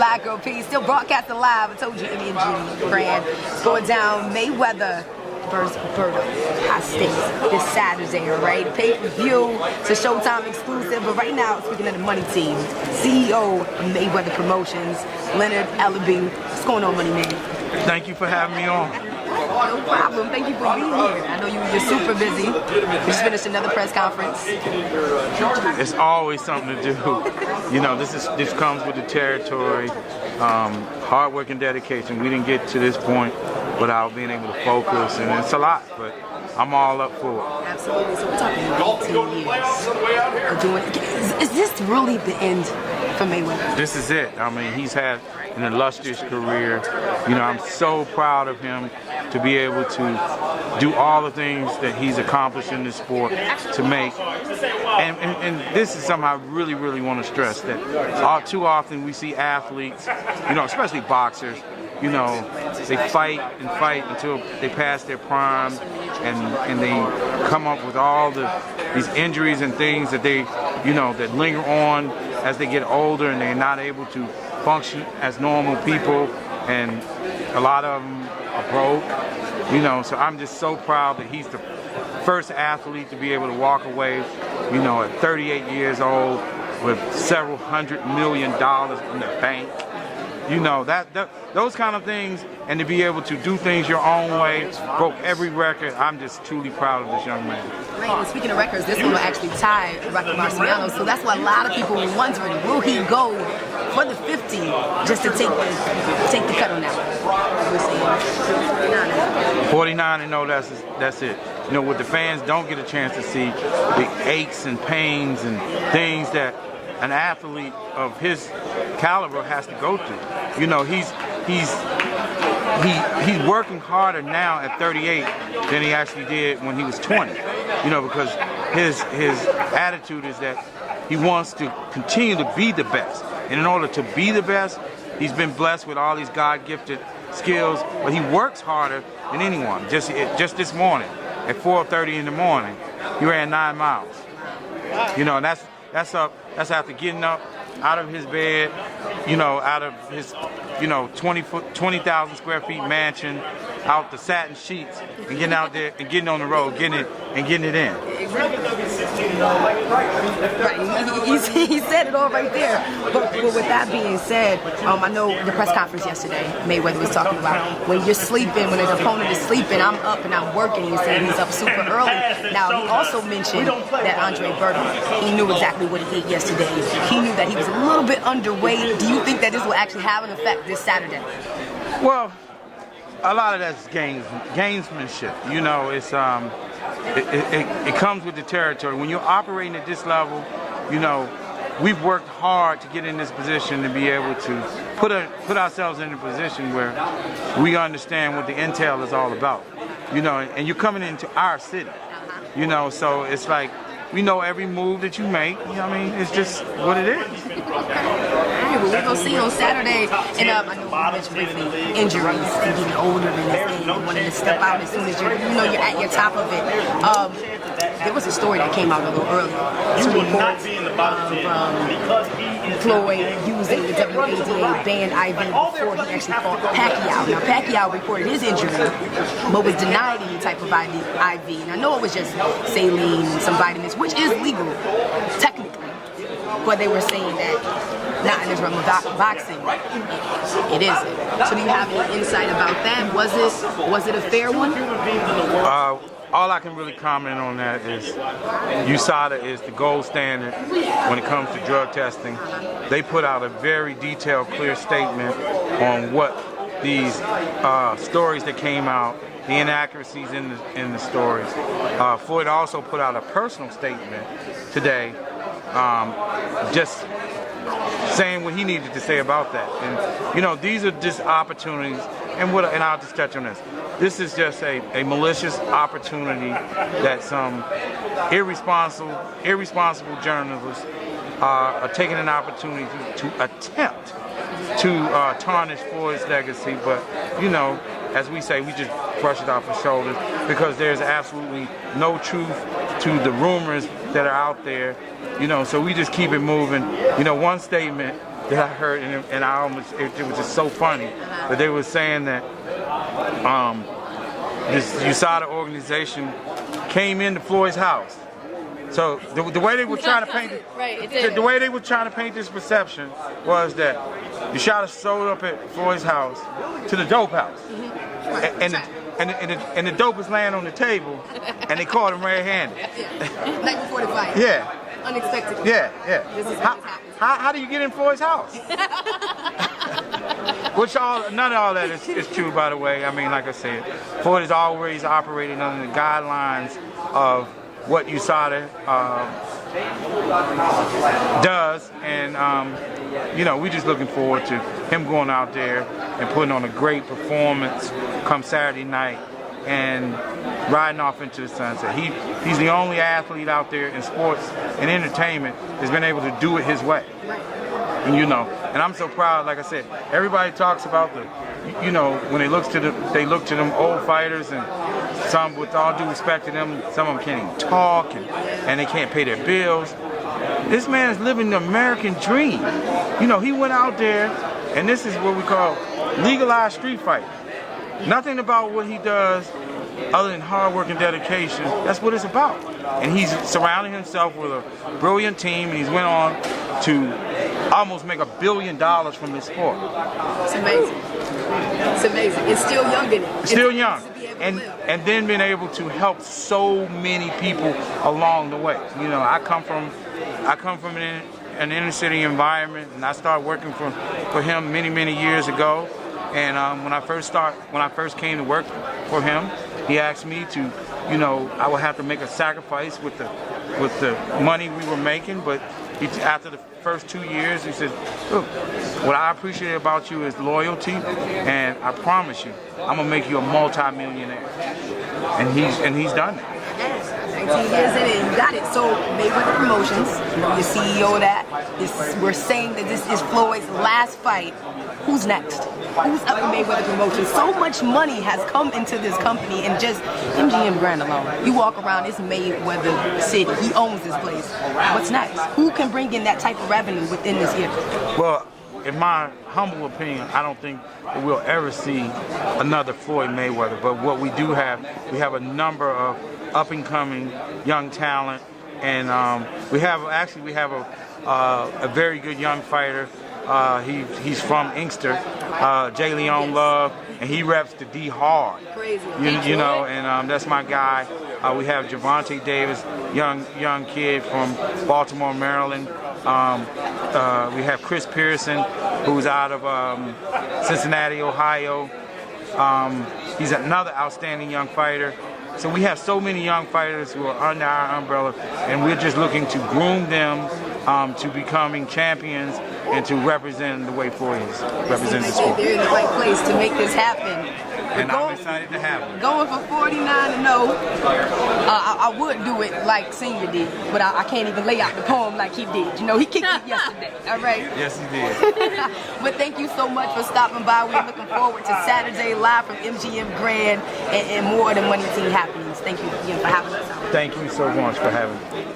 Black Girl P. Still broadcasting live. I told you, Emmy and Judy brand. It's going down Mayweather versus Berto. High stakes this Saturday, all right? Pay-per-view. It's a Showtime exclusive. But right now, speaking of the money team, CEO of Mayweather Promotions, Leonard, Ellerbe. What's going on, Money Man? Thank you for having me on. No problem. Thank you for being here. I know you're super busy. You just finished another press conference. It's always something to do. You know, this comes with the territory. Hard work and dedication. We didn't get to this point without being able to focus, and it's a lot, but I'm all up for it. Absolutely. So we're talking 18 years of doing it. Is this really the end for Mayweather? This is it. I mean, he's had an illustrious career. You know, I'm so proud of him to be able to do all the things that he's accomplished in this sport to make. And this is something I really, really want to stress, that all too often we see athletes, you know, especially boxers, you know, they fight and fight until they pass their prime, and they come up with all these injuries and things that they, you know, that linger on as they get older, and they're not able to function as normal people, and a lot of them are broke, you know. So I'm just so proud that he's the first athlete to be able to walk away, you know, at 38 years old with several $100 million in the bank. You know, those kind of things, and to be able to do things your own way, broke every record. I'm just truly proud of this young man. Right, and speaking of records, this one will actually tie Rocky Marciano, so that's why a lot of people were wondering, will he go for the 50 just to take the cut on that one? 49 and no, that's it. You know, what the fans don't get a chance to see, the aches and pains and things that an athlete of his caliber has to go through. You know, he's working harder now at 38 than he actually did when he was 20. You know, because his attitude is that he wants to continue to be the best. And in order to be the best, he's been blessed with all these God-gifted skills, but he works harder than anyone. Just this morning, at 4:30 in the morning, he ran 9 miles. You know, and that's after getting up out of his bed, you know, out of his, you know, 20,000 square feet mansion, out the satin sheets, and getting out there and getting on the road, getting it in. Right, he said it all right there. But with that being said, I know the press conference yesterday, Mayweather was talking about when you're sleeping, when an opponent is sleeping, I'm up and I'm working. He said he's up super early. Now, he also mentioned that Berto, he knew exactly what he did yesterday. He knew that he was a little bit underweight. Do you think that this will actually have an effect this Saturday? Well, a lot of that's gamesmanship. You know, it's it comes with the territory. When you're operating at this level, you know, we've worked hard to get in this position to be able to put ourselves in a position where we understand what the intel is all about. You know, and you're coming into our city. You know, so it's like, we know every move that you make. You know what I mean? It's just what it is. Well, we're going to see on Saturday. And I know you mentioned briefly injuries and getting older and this thing, wanting to step out as soon as you're at your top of it. There was a story that came out a little earlier. Two reports of Floyd using the WADA banned IV before he actually fought Pacquiao. Now, Pacquiao reported his injury, but was denied any type of IV. And I know it was just saline and some vitamins, which is legal, technically. But they were saying that not in this realm of boxing, it isn't. So do you have any insight about that? Was it a fair one? All I can really comment on that is USADA is the gold standard when it comes to drug testing. They put out a very detailed, clear statement on what these stories that came out, the inaccuracies in the stories. Floyd also put out a personal statement today, just saying what he needed to say about that. And you know, these are just opportunities, and I'll just touch on this. This is just a malicious opportunity that some irresponsible journalists are taking an opportunity to attempt to tarnish Floyd's legacy. But you know, as we say, we just brush it off our shoulders because there's absolutely no truth to the rumors that are out there. You know, so we just keep it moving. You know, one statement that I heard, and I almost, it was just so funny. But they were saying that this USADA organization came into Floyd's house. So the way they were trying to paint the way they were trying to paint this perception was that USADA showed up at Floyd's house to the dope house, and the dope was laying on the table, and they caught him red-handed. Night before the fight. Yeah. Unexpectedly. Yeah. This is How do you get in Floyd's house? Which none of all that is true, by the way. I mean, like I said, Floyd is always operating under the guidelines of what USADA does, and we're just looking forward to him going out there and putting on a great performance come Saturday night and riding off into the sunset. He's the only athlete out there in sports and entertainment that's been able to do it his way. And I'm so proud. Like I said, everybody talks about when they look to them old fighters, and some, with all due respect to them, some of them can't even talk and they can't pay their bills. This man is living the American dream. He went out there, and this is what we call legalized street fighting. Nothing about what he does other than hard work and dedication. That's what it's about. And he's surrounding himself with a brilliant team, and he's went on to almost make $1 billion from this sport. It's amazing. It's amazing. It's still young in it. Still young. And then being able to help so many people along the way. I come from an inner city environment, and I started working for him many years ago. And when I first came to work for him, he asked me to, I would have to make a sacrifice with the money we were making. But after the first 2 years, he said, "Look, what I appreciate about you is loyalty, and I promise you, I'm gonna make you a multi-millionaire." And he's done that. 19 years in it, you got it. So Mayweather Promotions, you're CEO of that. We're saying that this is Floyd's last fight. Who's next? Who's up in Mayweather Promotions? So much money has come into this company, and just MGM Grand alone. You walk around, it's Mayweather City. He owns this place. What's next? Who can bring in that type of revenue within this year? Well, in my humble opinion, I don't think that we'll ever see another Floyd Mayweather. But what we do have, we have a number of up-and-coming young talent, and we have a very good young fighter. He's from Inkster, J. Leon Love, and he reps the D hard. Crazy. And that's my guy. We have Javante Davis, young kid from Baltimore, Maryland. We have Chris Pearson, who's out of Cincinnati, Ohio. He's another outstanding young fighter. So we have so many young fighters who are under our umbrella, and we're just looking to groom them to becoming champions and to represent the way Floyd is representing the sport. They're in the right place to make this happen. And I'm excited to have it. Going for 49-0. I would do it like Senior did, but I can't even lay out the poem like he did. He kicked it yesterday. All right. Yes, he did. But thank you so much for stopping by. We're looking forward to Saturday live from MGM Grand and more of the Money Team happenings. Thank you again for having us out. Thank you so much for having me.